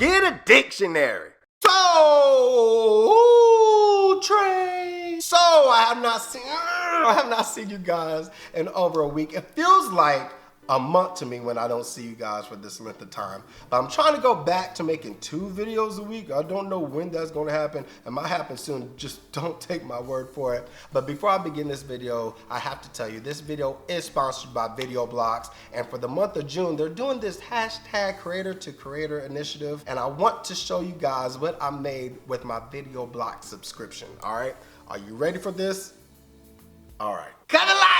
Get a dictionary. So, Trey. So I have not seen you guys in over a week. It feels like a month to me when I don't see you guys for this length of time. But I'm trying to go back to making 2 videos a week. I don't know when that's going to happen. It might happen soon. Just don't take my word for it. But before I begin this video, I have to tell you, this video is sponsored by Video Blocks. And for the month of June, they're doing this hashtag creator to creator initiative. And I want to show you guys what I made with my Video Blocks subscription. All right. Are you ready for this? All right. Cut the lights!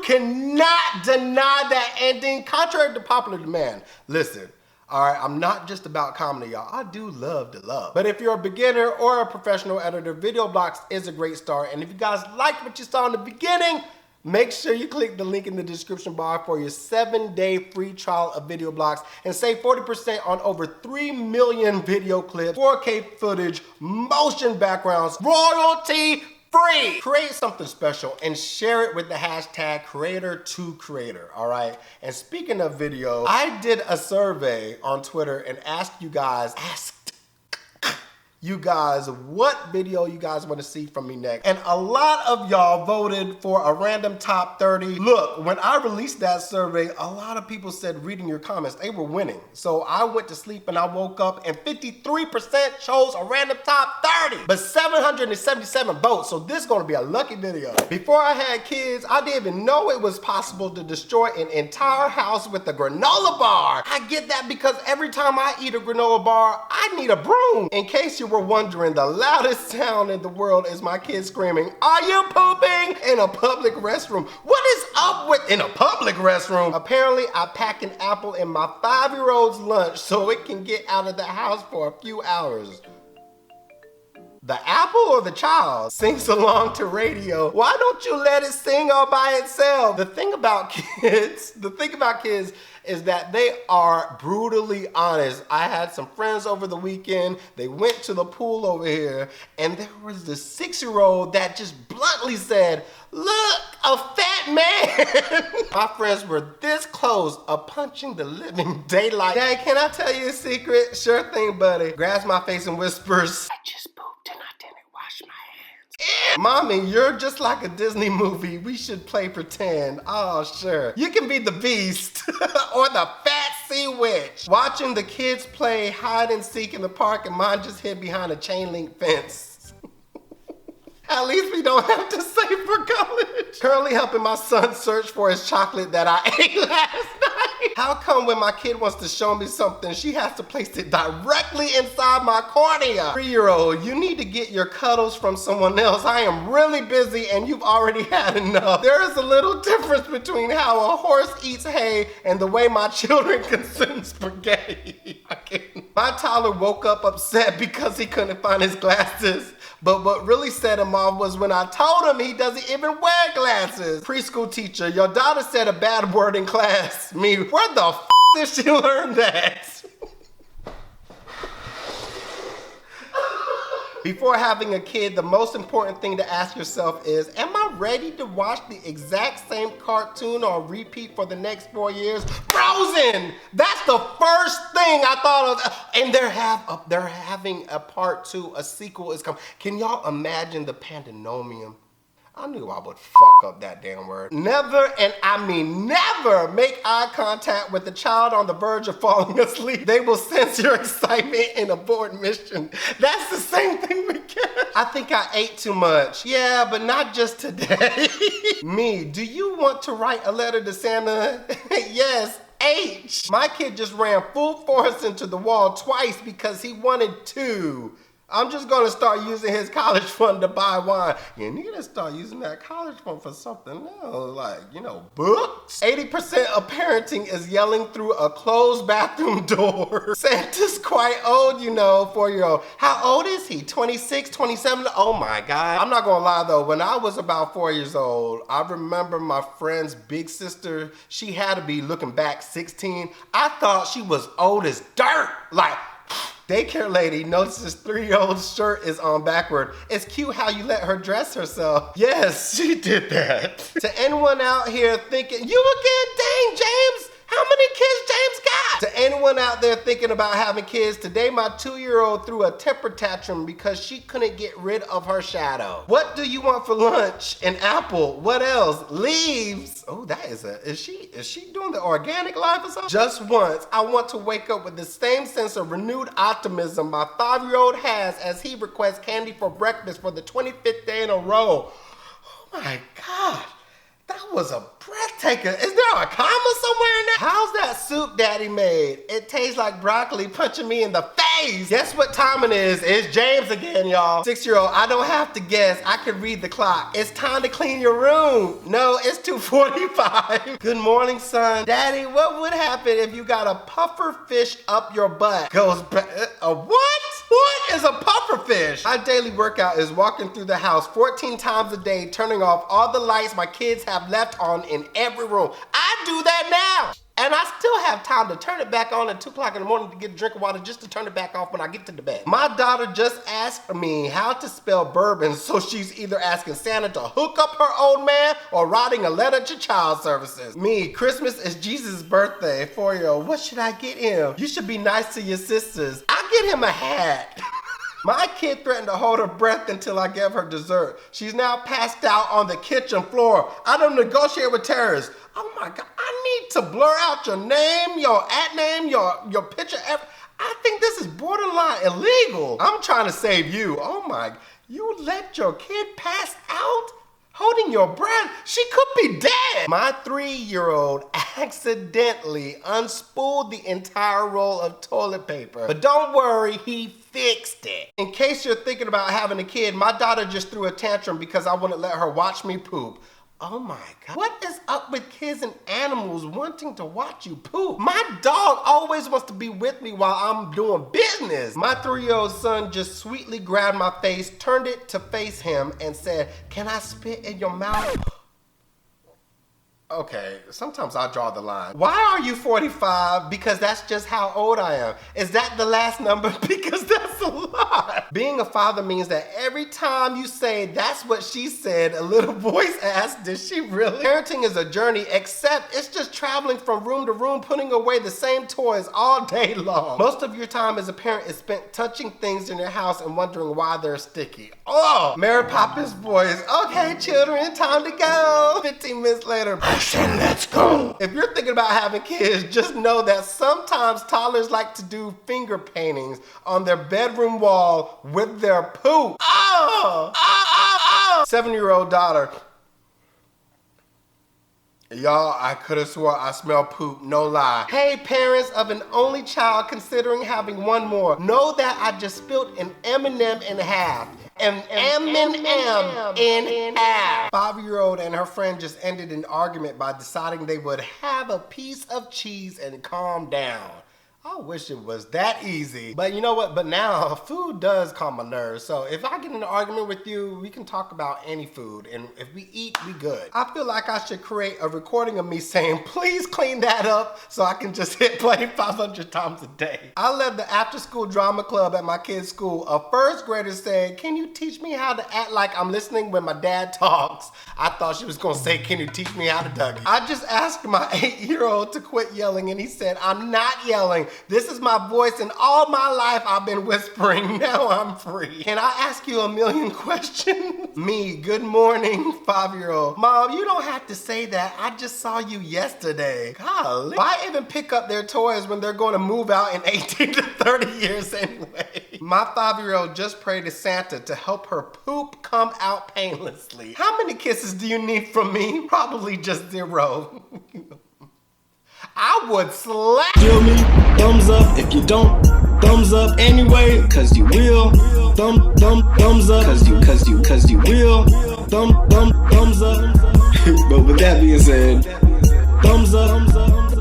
Cannot deny that ending, contrary to popular demand. Listen, all right, I'm not just about comedy, y'all. I do love to love. But if you're a beginner or a professional editor, Video Blocks is a great start. And if you guys liked what you saw in the beginning, make sure you click the link in the description bar for your 7-day free trial of Video Blocks and save 40% on over 3 million video clips, 4K footage, motion backgrounds, royalty free. Create something special and share it with the hashtag creator to creator, all right? And speaking of video, I did a survey on Twitter and asked you guys what video you guys want to see from me next. And a lot of y'all voted for a random top 30. Look, when I released that survey, a lot of people said reading your comments, they were winning. So I went to sleep and I woke up and 53% chose a random top 30, but 777 votes. So this is going to be a lucky video. Before I had kids, I didn't even know it was possible to destroy an entire house with a granola bar. I get that because every time I eat a granola bar, I need a broom. In case you were wondering, the loudest sound in the world is my kids screaming, "Are you pooping?" in a public restroom. What is up with in a public restroom? Apparently, I pack an apple in my 5-year-old's lunch so it can get out of the house for a few hours. The apple or the child sings along to radio. Why don't you let it sing all by itself? The thing about kids is that they are brutally honest. I had some friends over the weekend. They went to the pool over here and there was this 6-year-old that just bluntly said, "Look, a fat man." My friends were this close of punching the living daylight. Dad, can I tell you a secret? Sure thing, buddy. Grabs my face and whispers, "I just pooped and I didn't wash my hands." Mommy, you're just like a Disney movie. We should play pretend. Oh, sure. You can be the Beast or the Fat Sea Witch. Watching the kids play hide and seek in the park and mine just hid behind a chain link fence. At least we don't have to save for college. Currently helping my son search for his chocolate that I ate last night. How come when my kid wants to show me something, she has to place it directly inside my cornea? 3-year-old, you need to get your cuddles from someone else. I am really busy and you've already had enough. There is a little difference between how a horse eats hay and the way my children consume spaghetti. My toddler woke up upset because he couldn't find his glasses. But what really set him off was when I told him he doesn't even wear glasses. Preschool teacher, your daughter said a bad word in class. Me, where the f did she learn that? Before having a kid, the most important thing to ask yourself is, am I ready to watch the exact same cartoon on repeat for the next 4 years? Frozen! That's the first thing I thought of. And they're having a part 2, a sequel is coming. Can y'all imagine the pandemonium? I knew I would fuck up that damn word. Never, and I mean never, make eye contact with the child on the verge of falling asleep. They will sense your excitement and abort mission. That's the same thing with kids. I think I ate too much. Yeah, but not just today. Me, do you want to write a letter to Santa? Yes. H. My kid just ran full force into the wall twice because he wanted to. I'm just gonna start using his college fund to buy wine. You need to start using that college fund for something else, like, you know, books. 80% of parenting is yelling through a closed bathroom door. Santa's quite old, you know, 4-year-old. How old is he? 26, 27? Oh my God. I'm not gonna lie though, when I was about 4 years old, I remember my friend's big sister, she had to be looking back 16. I thought she was old as dirt. Like, daycare lady notices 3-year-old's shirt is on backward. It's cute how you let her dress herself. Yes, she did that. To anyone out here thinking, you again, dang James, how many kids James got? To anyone out there thinking about having kids, today my 2-year-old threw a temper tantrum because she couldn't get rid of her shadow. What do you want for lunch? An apple. What else? Leaves. Oh, that is she doing the organic life or something? Just once, I want to wake up with the same sense of renewed optimism my 5-year-old has as he requests candy for breakfast for the 25th day in a row. Oh my God. That was a breathtaker. Is there a comma somewhere in there? How's that soup Daddy made? It tastes like broccoli punching me in the face. Guess what time it is? It's James again, y'all. 6-year-old, I don't have to guess. I can read the clock. It's time to clean your room. No, it's 2:45. Good morning, son. Daddy, what would happen if you got a puffer fish up your butt? Goes back. A what? What is a puffer fish? My daily workout is walking through the house 14 times a day, turning off all the lights my kids have left on in every room. I do that now. And I still have time to turn it back on at 2 o'clock in the morning to get a drink of water just to turn it back off when I get to the bed. My daughter just asked me how to spell bourbon, so she's either asking Santa to hook up her old man or writing a letter to child services. Me, Christmas is Jesus' birthday. 4-year-old, what should I get him? You should be nice to your sisters. I'll get him a hat. My kid threatened to hold her breath until I gave her dessert. She's now passed out on the kitchen floor. I don't negotiate with terrorists. Oh my God, I need to blur out your name, your @name, your picture. I think this is borderline illegal. I'm trying to save you. Oh my, you let your kid pass out? Holding your breath, she could be dead. My 3-year-old accidentally unspooled the entire roll of toilet paper. But don't worry, he fixed it. In case you're thinking about having a kid, my daughter just threw a tantrum because I wouldn't let her watch me poop. Oh my God. What is up with kids and animals wanting to watch you poop? My dog always wants to be with me while I'm doing business. My 3-year-old son just sweetly grabbed my face, turned it to face him, and said, "Can I spit in your mouth?" Okay, sometimes I draw the line. Why are you 45? Because that's just how old I am. Is that the last number? Because that's a lot. Being a father means that every time you say, "That's what she said," a little voice asks, "Did she really?" Parenting is a journey, except it's just traveling from room to room, putting away the same toys all day long. Most of your time as a parent is spent touching things in your house and wondering why they're sticky. Oh, Mary Poppins voice. Okay, children, time to go. 15 minutes later, I said, let's go. If you're thinking about having kids, just know that sometimes toddlers like to do finger paintings on their bedroom wall with their poop. Oh! 7-year-old daughter. Y'all, I could have swore I smell poop, no lie. Hey, parents of an only child considering having one more, know that I just spilled an M&M in half. An M&M in half. 5-year-old and her friend just ended an argument by deciding they would have a piece of cheese and calm down. I wish it was that easy. But you know what? But now food does calm my nerves. So if I get in an argument with you, we can talk about any food. And if we eat, we good. I feel like I should create a recording of me saying, please clean that up so I can just hit play 500 times a day. I led the after school drama club at my kid's school. A first grader said, can you teach me how to act like I'm listening when my dad talks? I thought she was gonna say, can you teach me how to Dougie? I just asked my 8-year-old to quit yelling and he said, I'm not yelling. This is my voice, and all my life I've been whispering. Now I'm free. Can I ask you a million questions? Me, good morning, 5-year-old. Mom, you don't have to say that. I just saw you yesterday. Golly. Why even pick up their toys when they're going to move out in 18 to 30 years anyway? My 5-year-old just prayed to Santa to help her poop come out painlessly. How many kisses do you need from me? Probably just 0. I would slap. Feel me? Thumbs up. If you don't, thumbs up anyway, cause you will. Thumbs up, cause you will. Thumbs up. But with that being said, thumbs up.